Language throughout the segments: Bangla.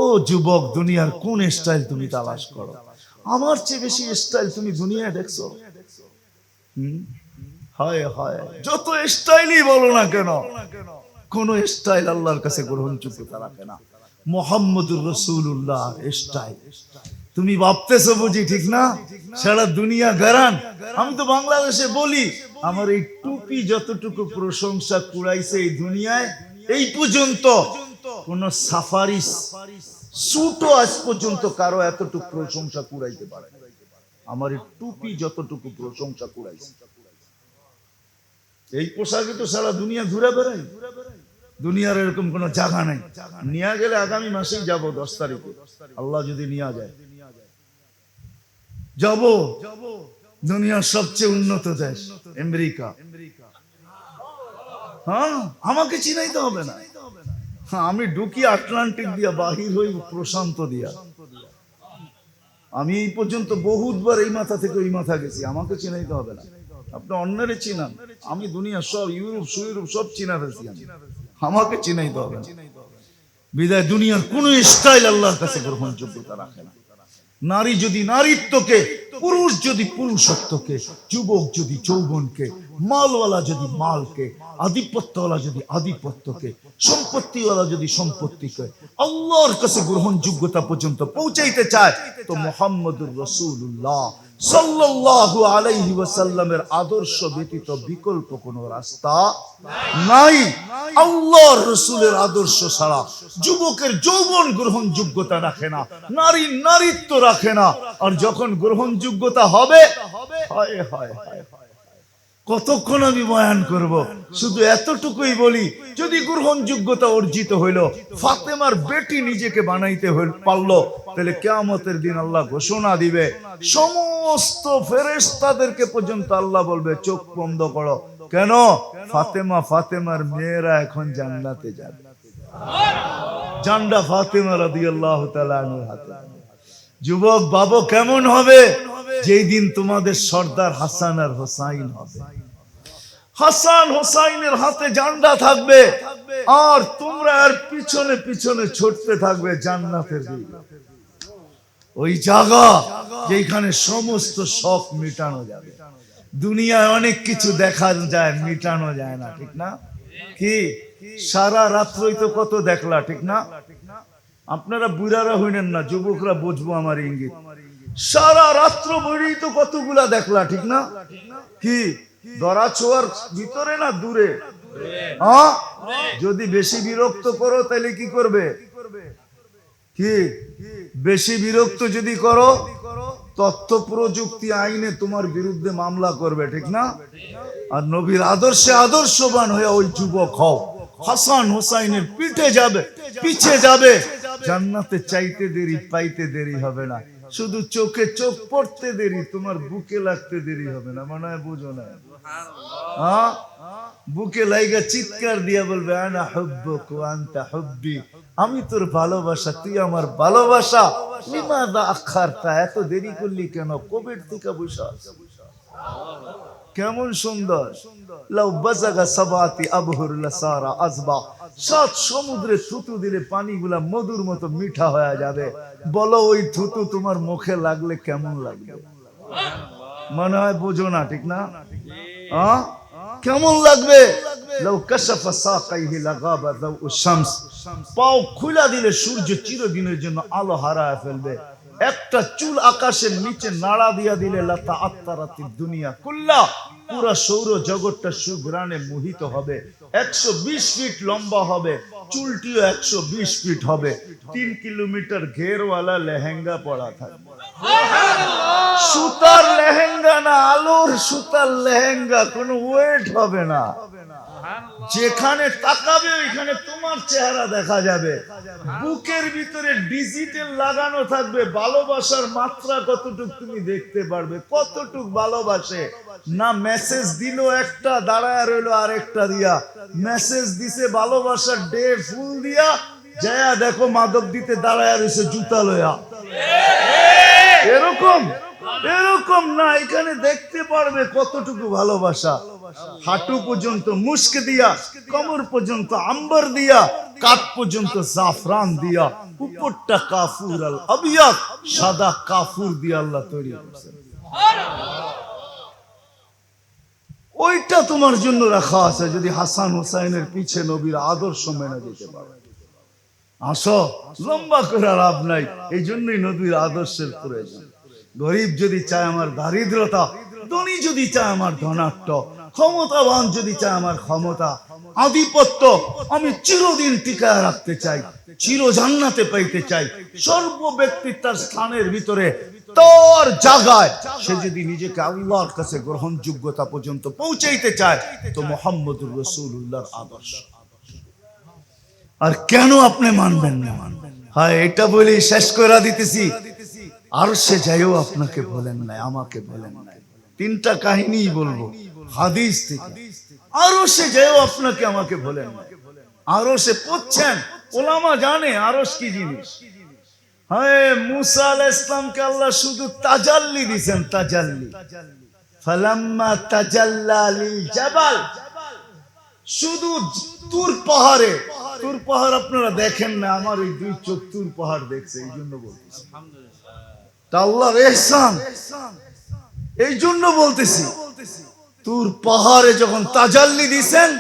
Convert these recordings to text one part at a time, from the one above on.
ও যুবক, দুনিয়ার কোন স্টাইল তুমি তালাশ করো? আমার চেয়ে বেশি স্টাইল তুমি দুনিয়ায় দেখছো? হয় হয়, যত স্টাইলই বলো না কেন, কোন স্টাইল আল্লাহর কাছে গ্রহণযোগ্যতা রাখে না। মুহাম্মদুর রাসূলুল্লাহ স্টাইল তুমি ভাবতেছো বুঝি, ঠিক না? সারা দুনিয়া গারান। আমি তো বাংলাদেশে বলি, আমার এই টুপি যতটুকু প্রশংসা কুড়াইছে এই দুনিয়ায়, এই পর্যন্ত কোন সাফারি স্যুটও আজ পর্যন্ত কারো এতটুকু প্রশংসা কুড়াইতে পারে না। আমার এই টুপি যতটুকু প্রশংসা কুড়াইছে, এই পোশাকে তো সারা দুনিয়া ঘুরে বেড়াই। দুনিয়ার এরকম কোন জায়গা নাই। নিয়ে গেলে আগামী মাসেই যাব, 10 তারিখে আল্লাহ যদি নিয়ে যায় যাব। দুনিয়ার সবচেয়ে উন্নত দেশ আমেরিকা। হ্যাঁ, আমাকে চিনাইতে হবে না। আমি ঢুকি আটলান্টিক দিয়া, বাহির হই প্রশান্ত দিয়া। আমি এই পর্যন্ত বহুতবার এই মাথা থেকে ওই মাথা গেছি, আমাকে চিনাইতে হবে না। আপনি অন্যরে চিনান, আমি দুনিয়া সব ইউরোপ সুইউরোপ সব চিনা ফেলছি, আমাকে চিনাইতে হবে না। বিদায় দুনিয়ার কোন স্টাইল আল্লাহর কাছে গ্রহণযোগ্যতা রাখে না। নারী যদি নারীত্বকে, পুরুষ যদি পুরুষত্বকে, যুবক যদি যৌবনকে, মালওয়ালা যদি মালকে, আধিপত্যওয়ালা যদি আধিপত্যকে, সম্পত্তিওয়ালা যদি সম্পত্তিকে আল্লাহর কাছে গ্রহণযোগ্যতা পর্যন্ত পৌঁছাইতে চায়, তো মুহাম্মদুর রাসূলুল্লাহ সাল্লাল্লাহু আলাইহি ওয়াসাল্লামের আদর্শ ব্যতীত বিকল্প কোনো রাস্তা নাই। আল্লাহর রাসূলের আদর্শ ছাড়া যুবকের যৌবন গ্রহণযোগ্যতা রাখে না, নারীর নারীত্ব রাখে না। আর যখন গ্রহণযোগ্যতা হবে, হায় হায় হায়, কতক্ষণ আমি বয়ান করব? শুধু এতটুকুই বলি, যদি গ্রহণযোগ্যতা অর্জিত হইল, ফাতেমার বেটি নিজেকে বানাইতে পারলো, তাহলে কিয়ামতের দিন আল্লাহ ঘোষণা দিবে, সমস্ত ফেরেশতাদেরকে পর্যন্ত আল্লাহ বলবে চোখ বন্ধ করো। কেন? ফাতেমা, ফাতেমার মেয়েরা এখন জান্নাতে যাবে। জান্ডা ফাতেমা রাদিয়াল্লাহু তাআলা আনহার হাতে। যুবক বাবু কেমন হবে যেই দিন তোমাদের সর্দার হাসান আর হোসাইন হবে? হাসান হোসাইনের হাতে জান্ডা থাকবে, আর তোমরা আর পিছনে পিছনে ছুটতে থাকবে জান্নাতের দিকে। ওই জায়গা যেখানে সমস্ত শখ মিটানো যাবে। দুনিয়ায় অনেক কিছু দেখা যায়, মিটানো যায় না, ঠিক না? কি সারা রাত্রই তো কত দেখলা, ঠিক না? আপনারা বুড়ারা হইলেন না, যুবকরা বুঝবো আমার ইঙ্গিত। সারা রাত্র বড়ি তো কতগুলা দেখলা, ঠিক না? কি দরা ছোঁয়ার ভিতরে না দূরে? হ্যাঁ, যদি বেশি বিরক্ত করো তাহলে কি করবে? কি বেশি বিরক্ত যদি করো, তথ্য প্রযুক্তি আইনে তোমার বিরুদ্ধে মামলা করবে, ঠিক না? আর নবীর আদর্শে আদর্শবান হয়ে ওই যুবক হও, হাসান হোসাইনের পিঠে যাবে, পিছে যাবে, জান্নাতে চাইতে দেরি পাইতে দেরি হবে না। শুধু চোখে চোখ পড়তে দেরি, তোমার বুকে লাগতে দেরি হবে না। মনে হয় বুঝো না? হ্যাঁ, বুকে লাইগা চিৎকার দিয়া বলবে আনা হুব্বুক ওয়া আনতা হুব্বি, আমি তোর ভালোবাসা, তুই আমার ভালোবাসা। লিমাযা আখারতা, এত দেরি করলি কেন? কবের থেকে বসে আছিস? কেমন সুন্দর! লাউ বাযাগা সাবাতি আবহুর লাসারা আযবা, 7 সমুদ্রে থুতু দিলে পানিগুলা মধুর মতো মিঠা হয়ে যাবে। বলো ওই থুতু তোমার মুখে লাগলে কেমন লাগবে? মনে হয় বোঝো না, ঠিক না? হ্যাঁ, কেমন লাগবে? লাউ কাশাফা সাকাইহি লাগাবা দাউ শামস, পাও খুলা দিলে সূর্য চিরদিনের জন্য আলো হারায় ফেলবে। একটা চুল আকাশের নিচে নাড়া দিয়া দিলে লাতা আত্তারাতিদ দুনিয়া কুল্লা, পুরা সৌর জগৎটা সুঘ্রাণে মোহিত হবে। 120 ফিট লম্বা হবে, চুলটিও 120 ফিট হবে। 3 কিলোমিটার ঘেরওয়ালা লেহেঙ্গা পরা থাকবে। সুতার লেহেঙ্গা না, আলোর সুতার লেহেঙ্গা, কোনো ওয়েট হবে না। যেখানে তাকাবে ওইখানে তোমার চেহারা দেখা যাবে। বুকের ভিতরে ডিজিটাল লাগানো থাকবে, ভালোবাসার মাত্রা কতটুক তুমি দেখতে পারবে, কতটুক ভালোবাসে। না মেসেজ দিল একটা, দাঁড়ায় রইলো আরেকটা দিয়া। মেসেজ দিছে ভালোবাসার ডে ফুল দিয়া, যায়া দেখো মাদক দিতে দাঁড়ায় রয়েছে জুতা লয়া। এরকম এরকম না, এখানে দেখতে পারবে কতটুকু ভালোবাসা। হাঁটু পর্যন্ত মুস্ক দিয়া, কোমর পর্যন্ত আম্বর দিয়া, কাঁধ পর্যন্ত জাফরান দিয়া, উপরটা কাফুর আল আবিয়াদ, সাদা কাফুর দিয়া আল্লাহ তৈরি করেছেন। ওইটা তোমার জন্য রাখা আছে, যদি হাসান হুসাইনের পিছে নবীর আদর্শ মেনে যেতে পারো। আসো, লম্বা করে লাভ নাই, এই জন্যই নবীর আদর্শের প্রয়োজন। গরিব যদি চায় আমার দারিদ্রতা, ধনী যদি চায় আমার ধনাঢ্য, ক্ষমতাবান যদি চায় আমার ক্ষমতা, আধিপত্য আমি চিরদিন টিকায় রাখতে চাই, চির জান্নাতে পাইতে চাই, সর্ব ব্যক্তি তার স্থানের ভিতরে তোর জায়গায় সে যদি নিজেকে আল্লাহর কাছে গ্রহণযোগ্যতা পর্যন্ত পৌঁছাইতে চায়, তো মুহাম্মদুর রাসূলুল্লাহর আদর্শ। আর কেন আপনি মানবেন না? হ্যাঁ, এটা বলি শেষ করে দিতেছি। আর সে যাইও আপনাকে বলেন নাই, আমাকে বলেন নাই। তিনটা কাহিনী বলবো হাদিস থেকে। আরো সে যাইও আপনাকে আমাকে বলেন নাই। আরো সে পড়ছেন, ওলামা জানে আরশ কি জিনিস। হ্যাঁ, মুসা আলাইহিস সালামকে আল্লাহ শুধু তাজাল্লি দিয়েছেন, তাজাল্লি। ফালাম্মা তাজাল্লা লিল জাবাল, শুধু তুর পাহাড়ে। তুর পাহাড় আপনারা দেখেন না, আমার এই দুই চোখ তুর পাহাড় দেখছে, এই জন্য বলতেছি। তা আল্লাহর ইহসান, এই জন্য বলতেছি। তুর পাহাড়ে যখন তাজাল্লি দিছেন,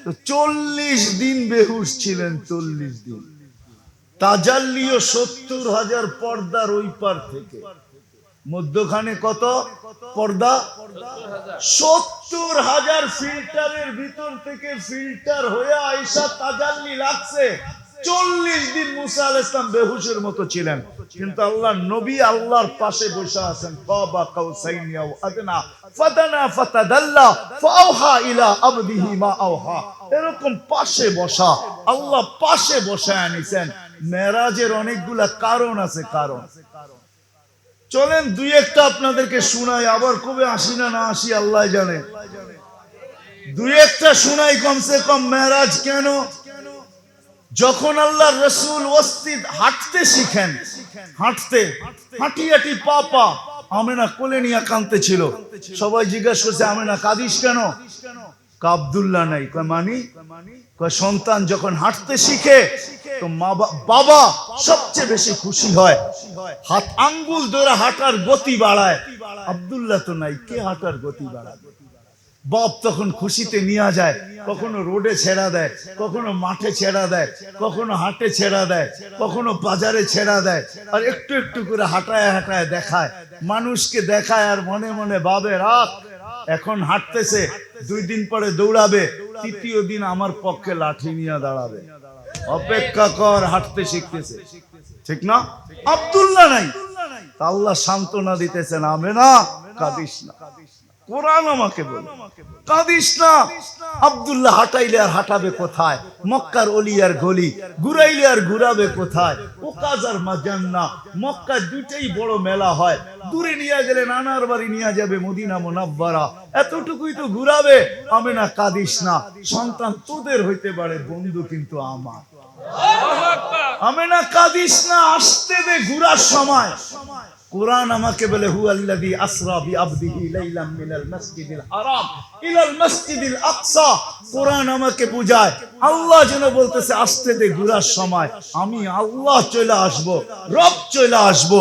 তো 40 দিন বেহুশ ছিলেন। 40 দিন তাজাল্লিও 70,000 পর্দার ওই পার থেকে। মধ্যখানে কত পর্দা? 70,000 ফিল্টারের ভিতর থেকে ফিল্টার হয়ে আয়েশা তাজাল্লি লাগছে। 40 দিন মুসা আলাইহিস সালাম বেহুশের মতো ছিলেন, কিন্তু আল্লাহর নবী আল্লাহর পাশে বসে আছেন। কাবা কাউসাইনি আও আদনা ফাদানা ফাতাদাল্লা ফাওহা ইলা আবদিহি মা আওহা। এরকম পাশে বসা, আল্লাহ পাশে বসায় আনিছেন। মেরাজের অনেকগুলা কারণ আছে, কারণ। চলেন দুই একটা আপনাদেরকে শোনাই, আবার কবে আসি না আসি আল্লাহ জানে। দুই একটা শোনাই কমসে কম। মেরাজ কেন? যখন আল্লাহর রাসূল ওয়াসিদ হাঁটতে শিখেন, হাঁটতে হাঁটি হাঁটি পা পা, আমেনা কোলে নিয়ে কাঁদতে ছিল। সবাই জিজ্ঞাসা করছে, আমেনা কাঁদিস কেন? আব্দুল্লাহ নাই। কয় মানি? কয় সন্তান যখন হাঁটতে শিখে তো বাবা সবচেয়ে বেশি খুশি হয়, হাত আঙ্গুল ধরে হাঁটার গতি বাড়ায়। আব্দুল্লাহ তো নাই, কে হাঁটার গতি বাড়ায়? বাপ তখন খুশিতে নিয়ে যায়, কখনো রোডে ছেড়া দেয়, কখনো মাঠে ছেড়া দেয়, কখনো হাটে ছেড়া দেয়, কখনো বাজারে ছেড়া দেয়, আর একটু একটু করে হাঁটায় হাঁটায় দেখায়, মানুষকে দেখায়, আর মনে মনে ভাবে রাখ এখন হাঁটতেছে, 2 দিন পরে দৌড়াবে, 3য় দিন আমার পক্ষে লাঠি নিয়ে দাঁড়াবে। অপেক্ষা কর, হাঁটতে শিখতেছে, ঠিক না? আব্দুল্লাহ নাই, আল্লাহ সান্ত্বনা দিতেছেন, আমেনা কাঁদিস না। কোরআন আমাকে বলে কাঁদিস না। আব্দুল্লাহ হাঁটাইলে আর হাঁটাবে কোথায়? মক্কার অলি আর গলি, ঘুরাইলে আর ঘুরাবে কোথায়? ওকাজ আর মাজান্না, মক্কা দুটেই বড় মেলা হয়। দূরে নিয়ে গেলে নানার বাড়ি নিয়ে যাবে মদিনা মুনাব্বারা, এতটুকুই তো ঘুরাবে। আমেনা কাঁদিস না, সন্তান তোদের হইতে পারে, বন্ধু কিন্তু আমার। আমেনা কাঁদিস না, আসতে দে ঘুরার সময়। কোরআন আমাকে বলে হুয়াল্লাযী আসরা বিআবদিহি লাইলাম মিনাল মাসজিদিল হারাম ইলাল মাসজিদিল আকসা। কোরআন আমাকে বুঝায়, আল্লাহ যেন বলতেছে আসতে দে ঘুরার সময়। আমি আল্লাহ চলে আসব, রব চলে আসব,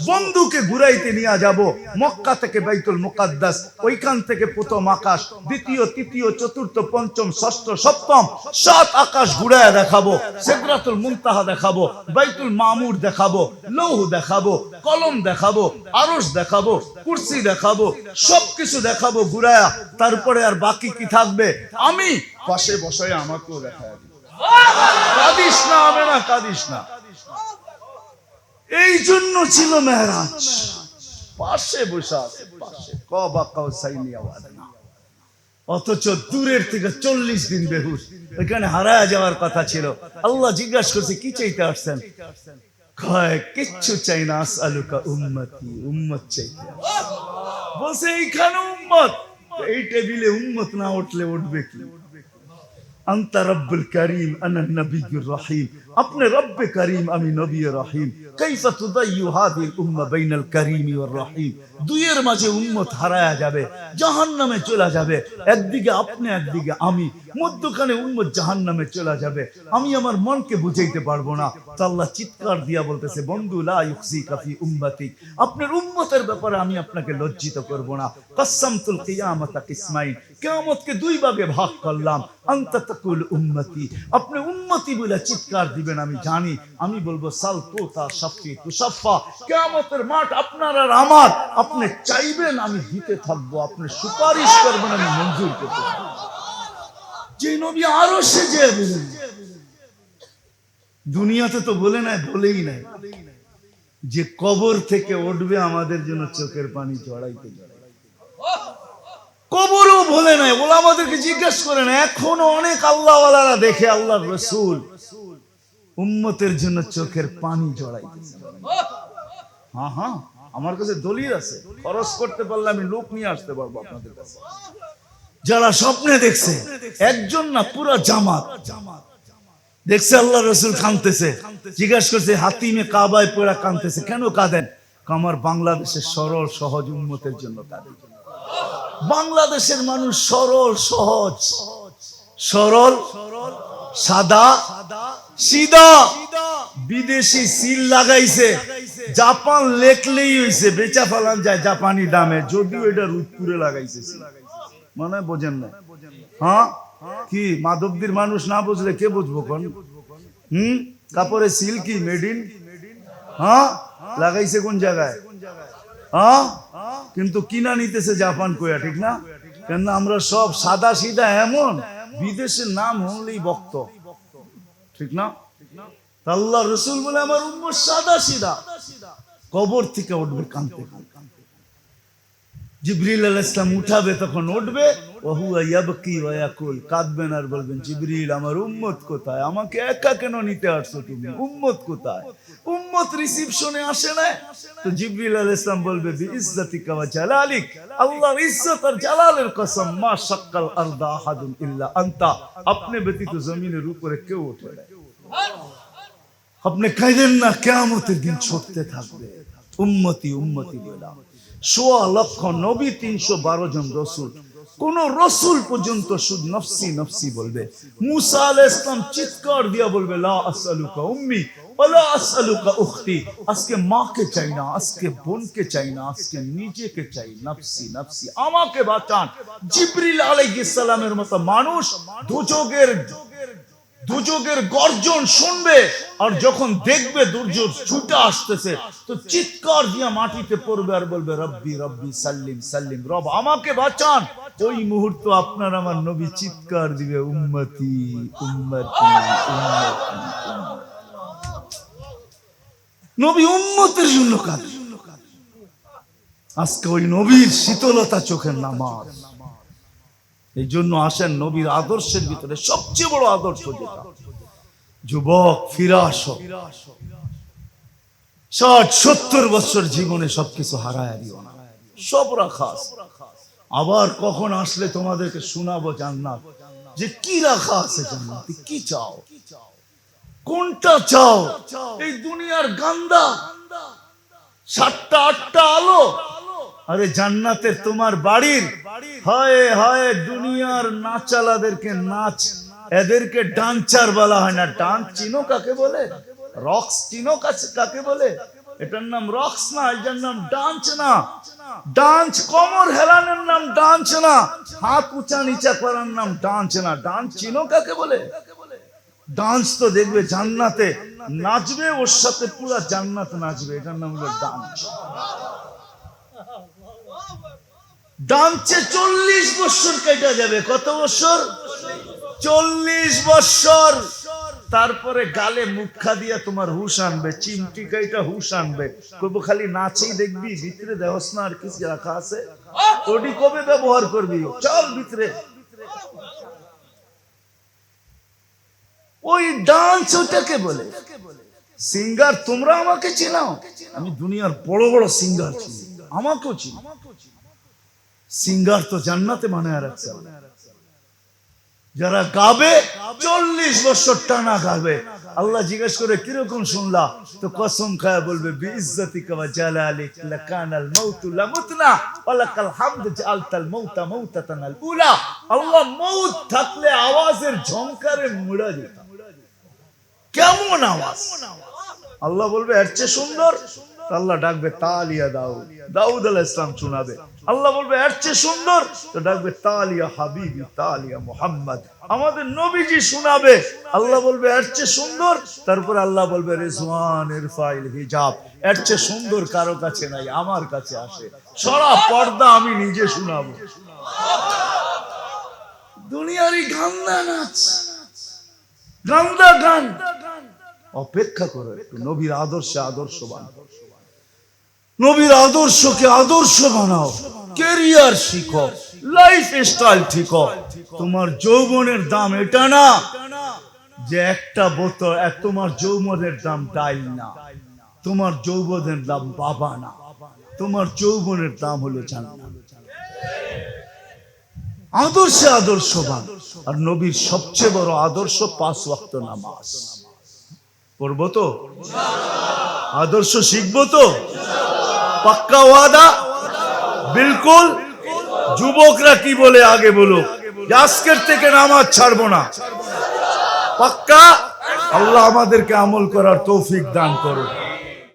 বন্ধুকে ঘুরাইতে নিয়ে যাব মক্কা থেকে বাইতুল মুকাদ্দাস, ওইখান থেকে প্রথম আকাশ, দ্বিতীয়, তৃতীয়, চতুর্থ, পঞ্চম, ষষ্ঠ, সপ্তম 7 আকাশ ঘুরায় দেখাবো। সিদরাতুল মুনতাহা দেখাবো, বাইতুল মামুর দেখাবো, লৌহ দেখাবো, কলম দেখাবো, আরশ দেখাবো, কুরসি দেখাবো, সবকিছু দেখাবো ঘুরায়া। তারপরে আর বাকি কি থাকবে? আমি পাশে বসায় আমাকেও দেখায় দিব। কাঁদিস না আমেনা, কাঁদিস না। এই জন্য ছিল মেরাজ, পাশে বসে আছে, পাশে। কাবা কাউসাইনি আও আদনা। অথচ দূরের থেকে 40 দিন বেহুশ, ওইখানে হারায় যাওয়ার কথা ছিল। আল্লাহ জিজ্ঞাসা করছে, কি চাইতে আসছেন? কিচ্ছু চাই না, আসআলুকা উম্মতি, উম্মত চাইতে। বলছে এইখানে উম্মত, এই টেবিলে উম্মত না উঠলে উঠবে কি? আনতা রব্বুল কারীম আনা নবিয়্যুর রহিম अपने रब करीम अमी नबी रहीम कैफा तुदय्यु हादिल उम्मा बैनल करीम ওয়ার রহিম দুইয়ের মাঝে উম্মত হারায়া যাবে জাহান্নামে চলে যাবে একদিকে আপনি একদিকে আমি মধ্যখানে উম্মত জাহান্নামে চলে যাবে আমি আমার মনকে বুঝাইতে পারবো না তো আল্লাহ চিৎকার দিয়া বলতেছে বন্ধু লা ইউখজিকা ফি উম্মতি আপনার উম্মতের ব্যাপারে আমি আপনাকে লজ্জিত করব না কসসমতুল কিয়ামাতা কিসমাইন কিয়ামতকে দুই ভাগে ভাগ করলাম আনতা তাকুল উম্মতি আপনি উম্মতি বলে চিৎকার দিবেন আমি জানি আমি বলবো সাল তোতা শাফি তুশাফা কিয়ামতের মাঠ আপনার আর আমার আপনি চাইবেন আমি দিতে থাকবো আপনি সুপারিশ করবেন আমি মঞ্জুর করতে থাকবো যে নবী আরশে যে বলেন দুনিয়াতে তো বলে নাই বলেই নাই যে কবর থেকে উঠবে আমাদের জন্য চোখের পানি জড়াইতে কবরও বলে নাই ওলা আমাদেরকে জিজ্ঞেস করে না এখনো অনেক আল্লাহওয়ালারা দেখে আল্লাহর রাসূল উম্মতের জন্য চোখের পানি জড়াইতেছে হ্যাঁ হ্যাঁ আমার কাছে দলিল আছে খরচ করতে পারলে আমি লোক নিয়ে আসতে পারবো আপনাদের কাছে যারা স্বপ্নে দেখছে একজন না পুরো জামাত দেখছে আল্লাহ রাসূল কাঁদতেছে জিজ্ঞাসা করছে হাতিমে কাবায় পড়া কাঁদতেছে কেন কাঁদেন আমার বাংলাদেশের সরল সহজ উম্মতের জন্য কাঁদে বাংলাদেশের মানুষ সরল সহজ সরল সাদা সিধা বিদেশি সিল লাগাইছে জাপান লেখলেই হইছে বেচা ফেলান যায় জাপানি দামে যদিও এটা রূপপুরে লাগাইছে মানে বোঝেন না হ্যাঁ কি মাধবদীর মানুষ না বুঝলে কে বুঝবো কোন কাপড়ে সিল কি মেড ইন হ্যাঁ লাগাইছে কোন জায়গায় হ্যাঁ কিন্তু কিনা নিতেছে জাপান কোয়া ঠিক না কেন আমরা সব সাদা সিধা এমন বিদেশের নাম হলেই বক্ত ঠিক না আল্লাহ রাসূল বলে আমার উম্মত সাদা সিধা কবর থেকে উঠবে কাঁদতে জিবরিল আলাইহিস সালাম উঠাবে তখন উঠবে ওয়া হুয়া ইয়াবকি ওয়া ইয়াকুল কাঁদবেন আর বলবেন জিবরিল আমার উম্মত কোথায় আমাকে একা কেন নিতে আসছো তুমি উম্মত কোথায় উম্মত রিসিপশনে আসে না তো জিবরিল আলাইহিস সালাম বলবে বিইজ্জাতিকা ওয়া জালালিক আল্লাহর ইজ্জত আর জালালের কসম মা শাক্কাল আরদা আহাদুন ইল্লা আনতা আপনি ব্যতীত জমিনের উপরে কেউ ওঠে না আপনি কাঁদেন না কিয়ামতের দিন ছুটতে থাকবে উম্মতি উম্মতি বলা ১৬ লক্ষ নবী ৩১২ জন রাসূল কোন রাসূল পর্যন্ত শুধু নফসি নফসি বলবে মুসা আলাইহিস সালাম চিৎকার দিয়া বলবে লা আসআলুকা উম্মি ওয়ালা আসআলুকা উখতি আজকে মাকে চাই না আজকে বোনকে চাই না আজকে নিজেকে চাই নফসি নফসি আমাকে বাঁচান জিবরিল আলাইহিস সালামের মতো মানুষ দুর্যোগের গর্জন শুনবে আর যখন দেখবে দুর্যোগ ছুটে আসতেছে তো চিৎকার দিয়ে মাটিতে পড়বে আর বলবে রব্বি রব্বি সাল্লিম সাল্লিম রব আমাকে বাঁচান ওই মুহূর্ত আপনার আমার নবী চিৎকার দিবে উম্মতি উম্মতি উম্মতি নবী উম্মতের জন্য কাঁদে আজকে ওই নবীর শীতলতা চোখের নামাজ এই জন্য আসেন নবীর আদর্শের ভিতরে সবচেয়ে বড় আদর্শ যেটা যুবক ফিরে আসো ৬০-৭০ বছর জীবনে সবকিছু হারায় দিও না সব রাখা আছে আবার কখন আসলে তোমাদেরকে শোনাবো জান্নাত যে কি রাখা আছে জান্নাতে কি চাও কোনটা চাও এই দুনিয়ার গান্দা ৭টা-৮টা আলো আরে জান্নাতে তোমার বাড়ির হয় হয় দুনিয়ার নাচালাদেরকে নাচ এদেরকে ডান্সার বলা হয় না ডান্স চিনো কাকে বলে রক্স চিনো কাকে বলে এটার নাম রক্স না এটার নাম ডান্স না ডান্স কোমর হেলানোর নাম ডান্স না হাত উঁচা নিচা করার নাম ডান্স না ডান্স চিনো কাকে বলে ডান্স তো দেখবে জান্নাতে নাচবে ওর সাথে পুরো জান্নাত নাচবে এটার নাম হলো ডান্স ডান্সে ৪০ বছর কেটে যাবে কত বছর ৪০ বছর তারপরে গালে মুখা দিয়া তোমার হুশ আনবে চিমটি কাইটা হুশ আনবে কবো খালি নাচেই দেখবি ভিতরে দেহস না আর কিছু রাখা আছে ওটি কবে ব্যবহার করবি চল ভিতরে ওই ডান্স ওটাকে বলে সিঙ্গার তোমরা আমাকে চেনাও আমি দুনিয়ার বড় বড় সিঙ্গার চিনি আমাকেও চিনি সিঙ্গার তো জান্নাতে বানায় রাখছে যারা গাবে ৪০ বছর টানা গাবে আল্লাহ জিজ্ঞেস করে কিরকম শুনলা, তো কসম খায় বলবে বিইজ্জাতিকা ওয়া জালালিক লাকানাল মাউতু লামুতনা ওয়া লাকাল হামদু জাআলতাল মাউতা মাউতাতানাল উলা। আল্লাহ মউত থাকলে আওয়াজের ঝংকারে মুড়া যেত। কেমন আওয়াজ! আল্লাহ বলবে এর চেয়ে সুন্দর, আল্লাহ ডাকবে তালিয়া দাউদ, দাউদ আলাইহিস সালাম শোনাবে। আল্লাহ বলবে এর চেয়ে সুন্দর, তো ডাকবে তালিয়া হাবিবি তালিয়া মুহাম্মদ, আমাদের নবীজি শোনাবে। আল্লাহ বলবে এর চেয়ে সুন্দর, তারপর আল্লাহ বলবে রিজওয়ান ইরফাইল হিজাব, এর চেয়ে সুন্দর কারো কাছে নাই, আমার কাছে আসে, সারা পর্দা আমি নিজে শোনাবো। দুনিয়ারই গান্দা নাচ, গান্দা গান। অপেক্ষা করো একটু, নবীর আদর্শে আদর্শবান, নবীর আদর্শকে আদর্শ বানাও, ক্যারিয়ার শিখো, লাইফ স্টাইল শিখো। তোমার যৌবনের দাম এটা না যে একটা বোতল, তোমার যৌবনের দাম ডাইল না, তোমার যৌবনের দাম বাবা না, তোমার যৌবনের দাম হলো জান্নাত। আদর্শে আদর্শবান। আর নবীর সবচেয়ে বড় আদর্শ 5 ওয়াক্ত নামাজ। পড়বো তো? আদর্শ শিখবো তো? পাক্কা ওয়াদা? বিলকুল। যুবকরা কি বলে আগে বলো, আজকের থেকে নামাজ ছাড়বো না। পাক্কা? আল্লাহ আমাদেরকে আমল করার তৌফিক দান করুন।